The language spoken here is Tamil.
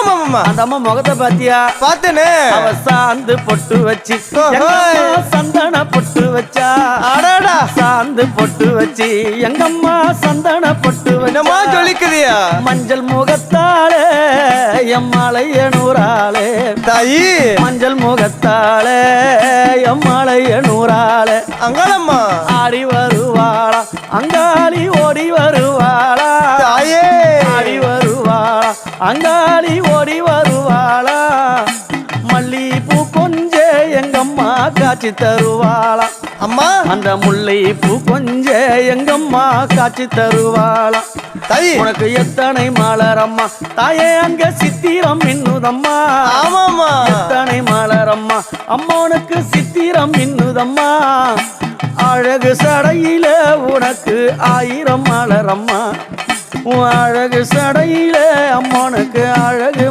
அந்த அம்மா முகத்தை பாத்தியா? பார்த்தேனே. அவ சாந்து பொட்டு வச்சு சந்தன பொட்டு வச்சா. அடடா சாந்து பொட்டு வச்சு எங்கம்மா சந்தன பொட்டு என்னமா வச்சா. சொல்லிக்கிறியா? மஞ்சள் முகத்தாலே எம்மாளைய நூறாளே தாயி மஞ்சள் முகத்தாலே எம்மாளைய நூறாளே அங்காளம்மா ஆடி வருவாளா அங்காளி ஓடி வருவாளா. தாயே ஆடி வருவாளா அங்காளி ஓடி வருவாளா. மல்லிப்பூ கொஞ்ச எங்கம்மா காட்சி தருவாளா. அம்மா அந்த முல்லை பூ கொஞ்ச எங்கம்மா காட்சி தருவாளா. தாயி உனக்கு எத்தனை மலரம்மா தாயே அங்க சித்திரம் மின்னுதம்மா. ஆமாம்மா எத்தனை மலரம்மா அம்மனுக்கு சித்திரம் மின்னுதம்மா. அழகு சடையில உனக்கு 1000 மலரம்மா. உன் அழகு சடையில அம்மனுக்கு அழகு